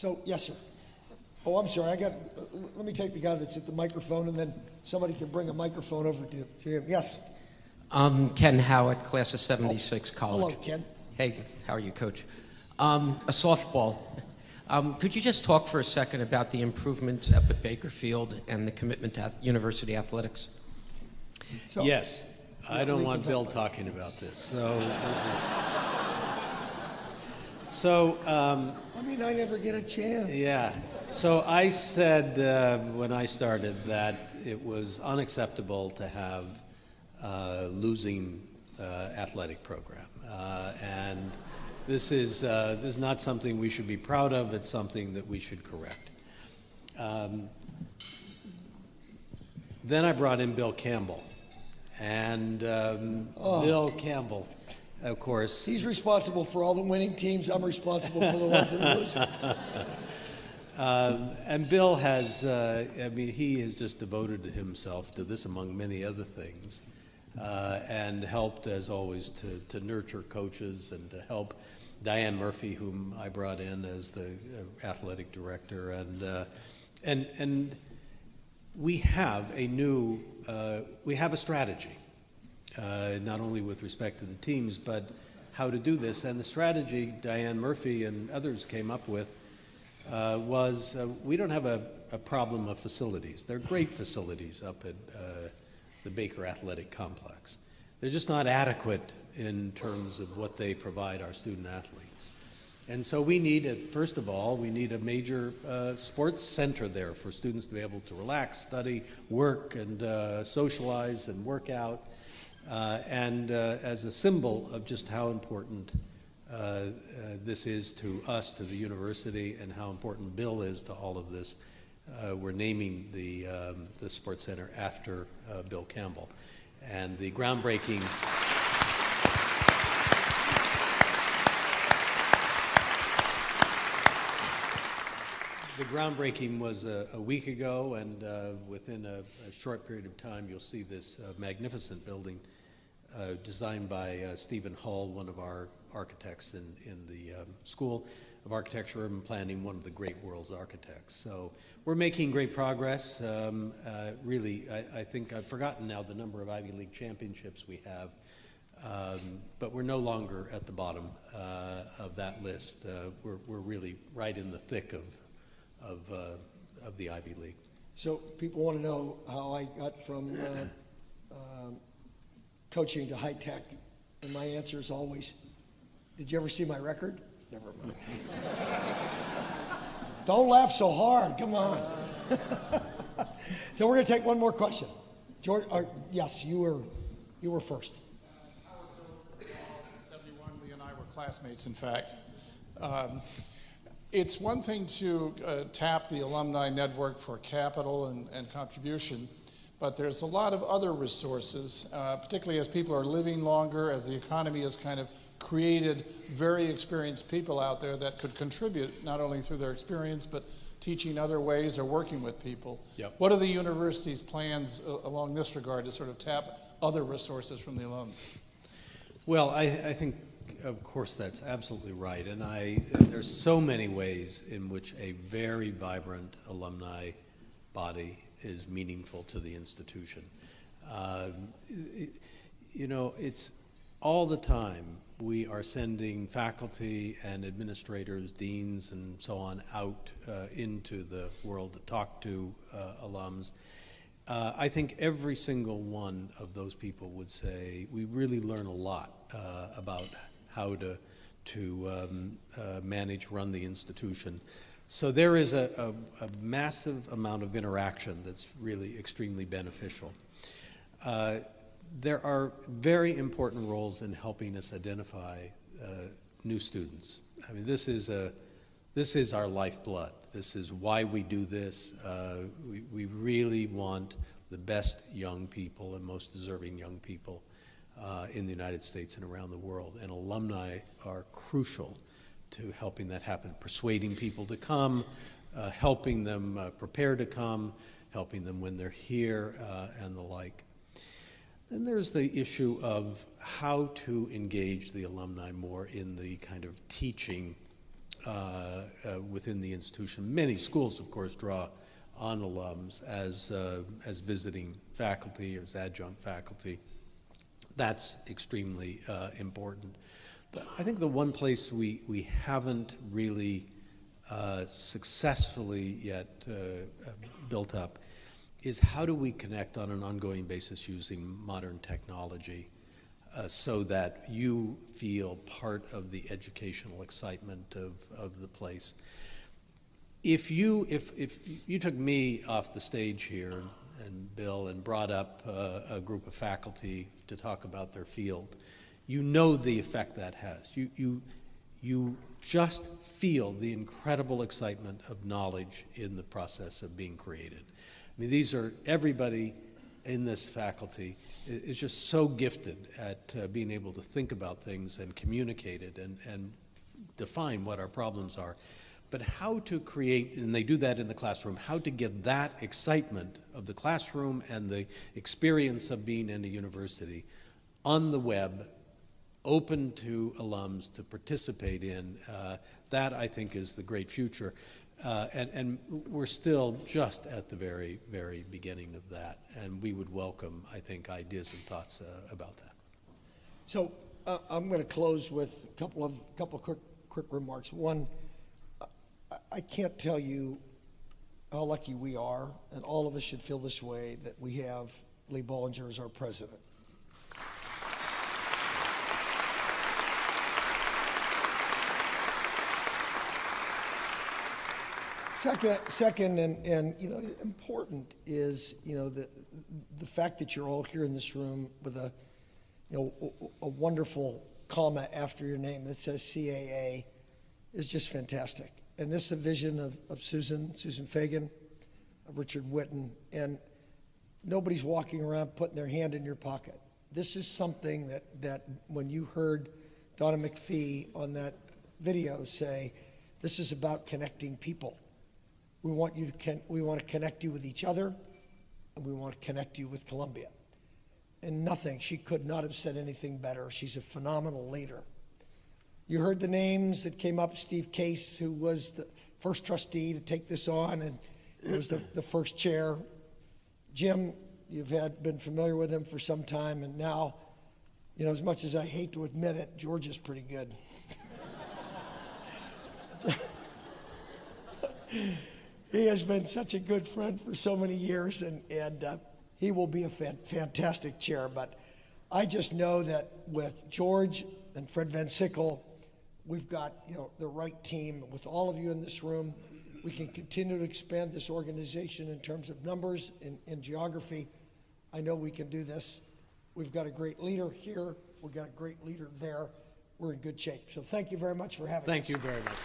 So, yes, sir. Oh, I'm sorry. Let me take the guy that's at the microphone, and then somebody can bring a microphone over to him. Yes. Ken Howard, class of 76, college. Hello, Ken. Hey, how are you, Coach? A softball. Could you just talk for a second about the improvements up at Bakerfield and the commitment to university athletics? So, yes. I don't want Bill talking about this. I never get a chance. Yeah. So I said when I started that it was unacceptable to have a losing athletic program. And this is not something we should be proud of. It's something that we should correct. Then I brought in Bill Campbell. And Bill Campbell, of course. He's responsible for all the winning teams. I'm responsible for the ones that are losing. And Bill has, he has just devoted himself to this among many other things and helped, as always, to nurture coaches and to help Diane Murphy, whom I brought in as the athletic director. And we have a strategy, not only with respect to the teams, but how to do this. And the strategy Diane Murphy and others came up with was we don't have a problem of facilities. They're great facilities up at the Baker Athletic Complex. They're just not adequate in terms of what they provide our student athletes. And so first of all, we need a major sports center there for students to be able to relax, study, work, and socialize and work out. And as a symbol of just how important this is to us, to the university, and how important Bill is to all of this, we're naming the sports center after Bill Campbell. And the groundbreaking was a week ago, and within a short period of time, you'll see this magnificent building designed by Stephen Hull, one of our architects in the School of Architecture and Planning, one of the great world's architects. So we're making great progress. Really, I think I've forgotten now the number of Ivy League championships we have, but we're no longer at the bottom of that list. We're really right in the thick of the Ivy League. So people want to know how I got from coaching to high tech, and my answer is always, did you ever see my record? Never mind. Don't laugh so hard, come on. So we're going to take one more question. George, yes, you were first. 71, Lee and I were classmates, in fact. It's one thing to tap the alumni network for capital and contribution, but there's a lot of other resources, particularly as people are living longer, as the economy has kind of created very experienced people out there that could contribute not only through their experience, but teaching other ways or working with people. Yep. What are the university's plans along this regard to sort of tap other resources from the alums? Well, I think, of course, that's absolutely right. And there's so many ways in which a very vibrant alumni body is meaningful to the institution. It's all the time we are sending faculty and administrators, deans, and so on out into the world to talk to alums. I think every single one of those people would say we really learn a lot about how to manage, run the institution. So there is a massive amount of interaction that's really extremely beneficial. There are very important roles in helping us identify new students. I mean, this is our lifeblood. This is why we do this. We really want the best young people and most deserving young people in the United States and around the world. And alumni are crucial to helping that happen, persuading people to come, helping them prepare to come, helping them when they're here, and the like. Then there's the issue of how to engage the alumni more in the kind of teaching within the institution. Many schools, of course, draw on alums as visiting faculty or as adjunct faculty. That's extremely important. But I think the one place we haven't really successfully yet built up is how do we connect on an ongoing basis using modern technology so that you feel part of the educational excitement of the place. If you took me off the stage here and Bill and brought up a group of faculty to talk about their field, you know the effect that has. You just feel the incredible excitement of knowledge in the process of being created. I mean, these are, everybody in this faculty is just so gifted at being able to think about things and communicate it and define what our problems are. But how to create, and they do that in the classroom, how to get that excitement of the classroom and the experience of being in a university on the web, open to alums to participate in, that I think is the great future. And we're still just at the very, very beginning of that. And we would welcome, I think, ideas and thoughts about that. So I'm going to close with a couple of quick remarks. One, I can't tell you how lucky we are, and all of us should feel this way, that we have Lee Bollinger as our president. Second, and you know, important is, you know, the fact that you're all here in this room with a wonderful comma after your name that says CAA is just fantastic. And this is a vision of Susan Fagan, of Richard Whitten, and nobody's walking around putting their hand in your pocket. This is something that when you heard Donna McPhee on that video say, this is about connecting people. We want to connect you with each other, and we want to connect you with Columbia. And nothing, she could not have said anything better. She's a phenomenal leader. You heard the names that came up. Steve Case, who was the first trustee to take this on, and was the first chair. Jim, you've been familiar with him for some time, and now, you know, as much as I hate to admit it, George is pretty good. He has been such a good friend for so many years, and he will be a fantastic chair. But I just know that with George and Fred Van Sickle, we've got, you know, the right team. With all of you in this room, we can continue to expand this organization in terms of numbers and geography. I know we can do this. We've got a great leader here. We've got a great leader there. We're in good shape. So thank you very much for having us. Thank you very much.